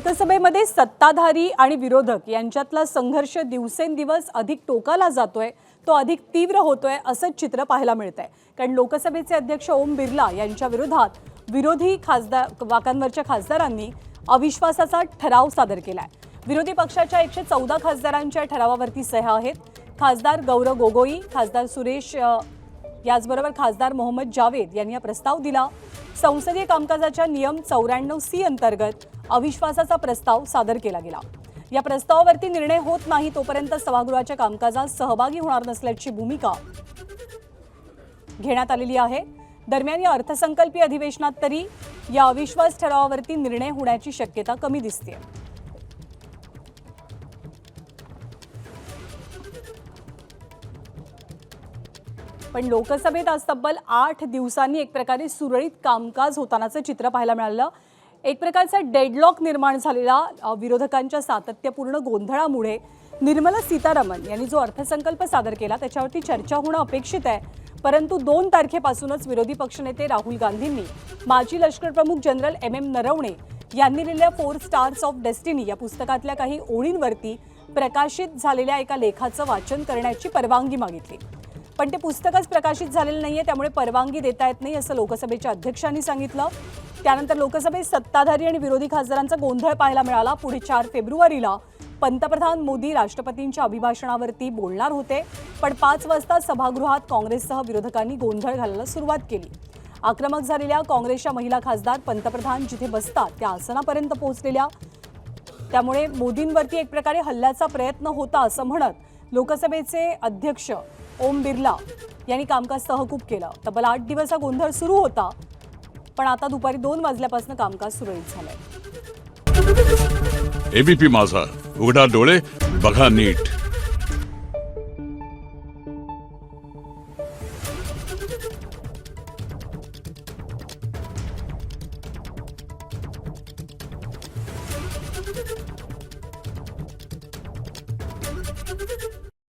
लोकसभेमध्ये सत्ताधारी आणि विरोधक यांच्यातला संघर्ष दिवसेंदिवस अधिक टोकाला जातोय, तो अधिक तीव्र होतोय असं चित्र पाहायला मिळतंय। कारण लोकसभेचे अध्यक्ष ओम बिर्ला यांच्या विरोधात विरोधी वाकांवरच्या खासदारांनी अविश्वासाचा ठराव सादर केलाय। विरोधी पक्षाच्या 114 खासदारांच्या ठरावावरती सह्या आहेत। खासदार गौरव गोगोई, खासदार सुरेश याचबरोबर खासदार मोहम्मद जावेद यांनी हा प्रस्ताव दिला। संसदीय कामकाजाच्या नियम 94C अंतर्गत अविश्वासाचा प्रस्ताव सादर केला गेला। या प्रस्तावावरती निर्णय होत नाही तोपर्यंत सभागृहाच्या कामकाजात सहभागी होणार नसल्याची भूमिका घेण्यात आलेली आहे। दरम्यान या अर्थसंकल्पीय अधिवेशनात तरी या अविश्वास ठरावावरती निर्णय होण्याची शक्यता कमी दिसते। पण लोकसभेत आज तब्बल 8 दिवसांनी एक प्रकारे सुरळीत कामकाज होतानाचं चित्र पाहायला मिळालं। एक प्रकारचा डेडलॉक निर्माण झालेला विरोधकांच्या सातत्यपूर्ण गोंधळामुळे निर्मला सीतारामन यांनी जो अर्थसंकल्प सादर केला त्याच्यावरती चर्चा होणं अपेक्षित आहे। परंतु 2 तारखेपासूनच विरोधी पक्षनेते राहुल गांधींनी माजी लष्कर प्रमुख जनरल MM नरवणे यांनी लिहिलेल्या 4 स्टार्स ऑफ डेस्टिनी या पुस्तकातल्या काही ओळींवरती प्रकाशित झालेल्या एका लेखाचं वाचन करण्याची परवानगी मागितली। पण ते पुस्तकच प्रकाशित झालेलं नाहीये, त्यामुळे परवानगी देता येत नाही असं लोकसभेच्या अध्यक्षांनी सांगितलं। त्यानंतर लोकसभेत सत्ताधारी आणि विरोधी खासदारांचा गोंधळ पाहायला मिळाला। पुढे 4 फेब्रुवारीला पंतप्रधान मोदी राष्ट्रपतींच्या अभिभाषणावरती बोलणार होते, पण 5 वाजता सभागृहात काँग्रेससह विरोधकांनी गोंधळ घालायला सुरुवात केली। आक्रमक झालेल्या काँग्रेसच्या महिला खासदार पंतप्रधान जिथे बसतात त्या आसनापर्यंत पोहोचलेल्या, त्यामुळे मोदींवरती एक प्रकारे हल्ल्याचा प्रयत्न होता असं म्हणत लोकसभेचे अध्यक्ष ओम बिर्ला यांनी कामकाज तहकूब केलं। तब्बल 8 दिवस हा गोंधळ सुरू होता, पण आता दुपारी 2 वाजल्यापासून कामकाज सुरळीत झालंय। ABP माझा, उघडा डोळे बघा नीट।